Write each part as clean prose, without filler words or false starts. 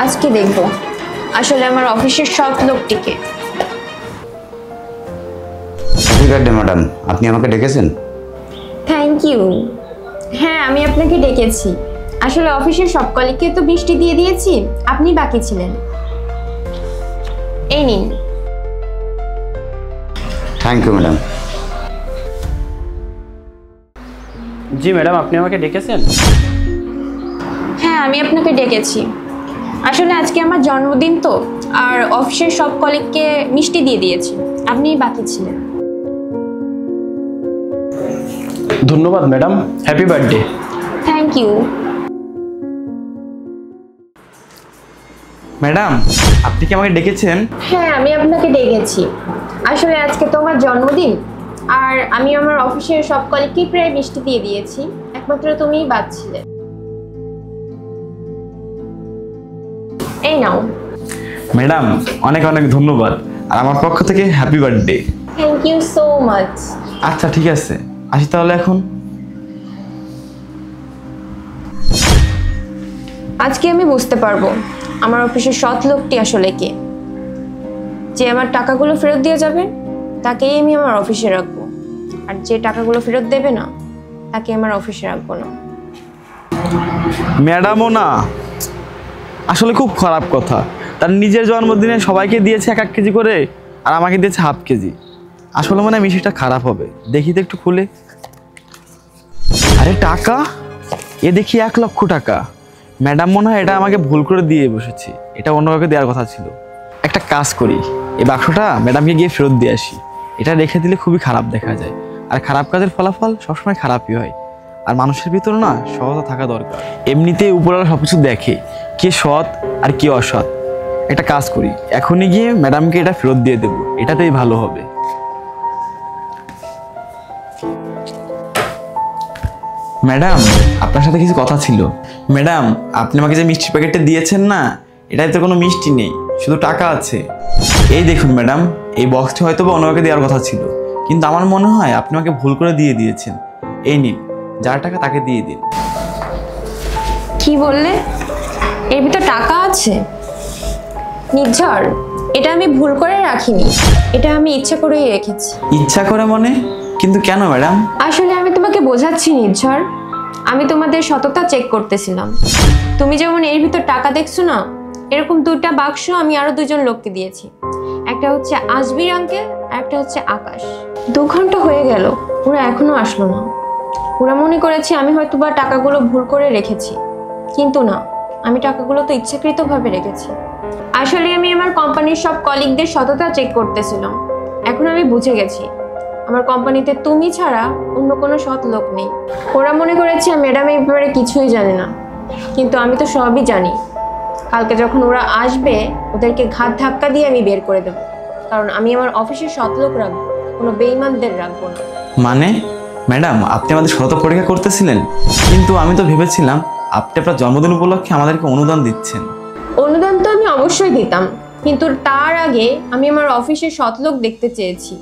আজকে দেখব আসলে আমার অফিসের সব লোকটিকে। হ্যাপি বার্থডে ম্যাডাম, আপনি আমাকে ডেকেছেন? Thank you. হ্যাঁ, আমি আপনাকে ডেকেছি। আসলে অফিসের সব কলিগকে তো মিষ্টি দিয়ে দিয়েছি, আপনি বাকি ছিলেন। এই নিন। Thank you madam. জি ম্যাডাম, আপনি আমাকে ডেকেছেন? হ্যাঁ, আমি আপনাকে ডেকেছি। আসলে আজকে আমার জন্মদিন তো, আর অফিসের সব কলিগকে মিষ্টি দিয়ে দিয়েছি, আপনি বাকি ছিলেন। ধন্যবাদ madam, happy birthday. Thank you. Madam, আপনি কি আমাকে ডেকেছেন? হ্যাঁ, আমি আপনাকে ডেকেছি। আসলে আজকে তোমার জন্মদিন, আর আমি আমার অফিসের সব কলিগকেই প্রায় মিষ্টি দিয়ে দিয়েছি, একমাত্র তুমিই বাদ ছিলে। এই নাও। ম্যাডাম, অনেক অনেক ধন্যবাদ, আর আমার পক্ষ থেকে happy birthday. Thank you so much. আচ্ছা ঠিক আছে, আসি তাহলে এখন। আজকে আমি বুঝতে পারবো আমার অফিসের সৎ লোকটি আসলে কে। যে আমার টাকাগুলো ফেরত দিয়ে যাবে তাকেই আমি আমার অফিসে রাখবো, আর যে টাকাগুলো ফেরত দেবে না তাকে আমার অফিসে রাখবো না। ম্যাডামও না, আসলে খুব খারাপ কথা। তার নিজের জন্মদিনে সবাইকে দিয়েছে 1-1 কেজি করে, আর আমাকে দিয়েছে হাফ কেজি। আসলে মনে হয় মিষ্টিটা খারাপ হবে, দেখি তো একটু খুলে। আরে টাকা, এ দেখি 1 লক্ষ টাকা। ম্যাডাম মনে হয় এটা আমাকে ভুল করে দিয়ে বসেছি, এটা অন্য কাউকে দেওয়ার কথা ছিল। একটা কাজ করি, এই বাক্সটা ম্যাডামকে গিয়ে ফেরত দিয়ে আসি। এটা রেখে দিলে খুবই খারাপ দেখা যায়, আর খারাপ কাজের ফলাফল সবসময় খারাপই হয়। আর মানুষের ভিতরে না সৎতা থাকা দরকার। এমনিতেই উপরওয়ালা সবকিছু দেখে, কে সৎ আর কে অসৎ। একটা কাজ করি, এখনই গিয়ে ম্যাডামকে এটা ফেরত দিয়ে দেবো, এটাতেই ভালো হবে। ম্যাডাম, আপনার সাথে কিছু কথা ছিল। ম্যাডাম, আপনি আমাকে যে মিষ্টির প্যাকেটটা দিয়েছেন না, এটাতে তো কোনো মিষ্টি নেই, শুধু টাকা আছে। এই দেখুন ম্যাডাম, এই বক্সটি হয়তো বা অন্য কাউকে দেওয়ার কথা ছিল, কিন্তু আমার মনে হয় আপনি আমাকে ভুল করে দিয়ে দিয়েছেন। এই নিন, যার টাকা তাকে দিয়ে দিন। কি বললে? এর ভিতর টাকা আছে? নির্ঝর, এটা আমি ভুল করে রাখিনি, এটা আমি ইচ্ছা করেই রেখেছি। ইচ্ছা করে মনে? কিন্তু কেন ম্যাডাম? আসলে আমি তোমাকে বোঝাচ্ছি নির্ঝর, আমি তোমাদের সততা চেক করতেছিলাম। তুমি যেমন এর ভিতর টাকা দেখছো না, এরকম 2টা বাক্স আমি আরো 2জন লোককে দিয়েছি। একটা হচ্ছে আজবির আঙ্কেল, আর একটা হচ্ছে আকাশ। 2 ঘন্টা হয়ে গেল, ওরা এখনো আসলো না। ওরা মনে করেছে আমি হয়তো বা টাকাগুলো ভুল করে রেখেছি, কিন্তু না, আমি টাকাগুলো তো ইচ্ছাকৃতভাবে রেখেছি। আসলে আমি আমার কোম্পানির সব কলিগদের সততা চেক করতেছিলাম। এখন আমি বুঝে গেছি আমার কোম্পানিতে তুমি ছাড়া অন্য কোনো সৎ লোক নেই। ওরা মনে করেছে ম্যাডাম এই ব্যাপারে কিছুই জানে না, কিন্তু আমি তো সবই জানি। কালকে যখন ওরা আসবে ওদেরকে ঘাত ধাক্কা দিয়ে আমি বের করে দেবো, কারণ আমি আমার অফিসের সৎ লোক রাখবো, কোনো বেঈমানদের রাখবো না। মানে ম্যাডাম, আপনি আমাদের সততা পরীক্ষা করতেছিলেন, কিন্তু আমি তো ভেবেছিলাম আপনি আপনার জন্মদিন উপলক্ষে আমাদেরকে অনুদান দিচ্ছেন। অনুদান তো আমি অবশ্যই দিতাম, কিন্তু তার আগে আমি আমার অফিসের সৎ লোক দেখতে চেয়েছি।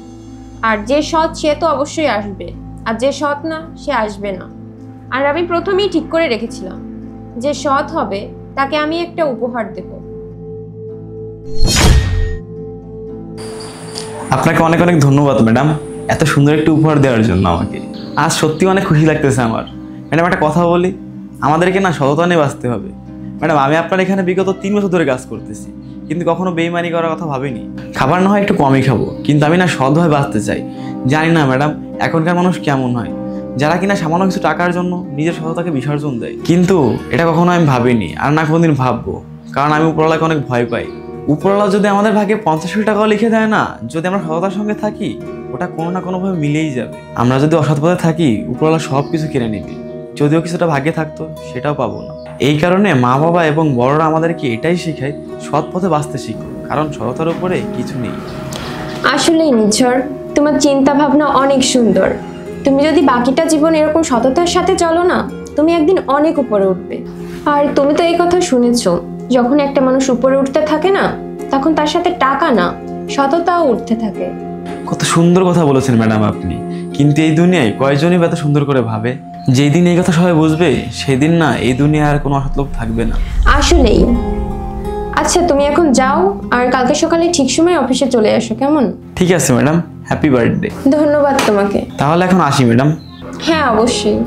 আর যে সৎ সে তো অবশ্যই আসবে, আর যে সৎ না সে আসবে না। আর আমি প্রথমেই ঠিক করে রেখেছিলাম যে সৎ হবে তাকে আমি একটা উপহার দেব। আপনাকে অনেক অনেক ধন্যবাদ ম্যাডাম, এত সুন্দর একটি উপহার দেওয়ার জন্য আমাকে। আজ সত্যি অনেক খুশি লাগতেছে আমার। ম্যাডাম, একটা কথা বলি, আমাদেরকে না সততা নিয়ে বাঁচতে হবে। ম্যাডাম, আমি আপনার এখানে বিগত 3 বছর ধরে কাজ করতেছি, কিন্তু কখনো বেইমানি করার কথা ভাবিনি। খাবার না হয় একটু কমই খাবো, কিন্তু আমি না সৎভাবে বাঁচতে চাই। জানি না ম্যাডাম, এখনকার মানুষ কেমন হয়, যারা কিনা সামান্য কিছু টাকার জন্য নিজের সততাকে বিসর্জন দেয়। কিন্তু এটা কখনো আমি ভাবিনি, আর না কোনোদিন ভাববো, কারণ আমি উপরওয়ালাকে অনেক ভয় পাই। উপরওয়ালা যদি আমাদের ভাগে 50 কোটি টাকাও লিখে দেয় না, যদি আমরা সততার সঙ্গে থাকি, ওটা কোনো না কোনোভাবে মিলেই যাবে। আমরা যদি অসৎ পথে থাকি, উপরওয়ালা সব কিছু কেড়ে নিবি। যদিও কিছুটা ভাগ্যে থাকতো, সেটাও পাবো না। এই কারণে মা বাবা এবং বড়রা আমাদেরকে এটাই শেখায়, সৎ পথে বাঁচতে শিখো, কারণ সততার উপরে কিছু নেই। আসলেই নির্ঝর, তোমার চিন্তা ভাবনা অনেক সুন্দর। তুমি যদি বাকিটা জীবন এরকম সততার সাথে চলো না, তুমি একদিন অনেক উপরে উঠবে। আর তুমি তো এই কথা শুনেছো, যখন একটা মানুষ উপরে উঠতে থাকে না, তখন তার সাথে টাকা না, সততাও উঠতে থাকে। কত সুন্দর কথা বলেছেন ম্যাডাম আপনি, কিন্তু এই দুনিয়ায় কয়জনই এত সুন্দর করে ভাবে? যেই দিন এই কথা সবাই বুঝবে, সেই দিন না এই দুনিয়ায় আর কোনো অসৎ লোক থাকবে না। আসলেই আচ্ছা তুমি এখন যাও, আর কালকে সকালে ঠিক সময় অফিসে চলে আসো, কেমন? ঠিক আছে ম্যাডাম, হ্যাপি বার্থডে। ধন্যবাদ তোমাকে। তাহলে এখন আসি ম্যাডাম। হ্যাঁ অবশ্যই।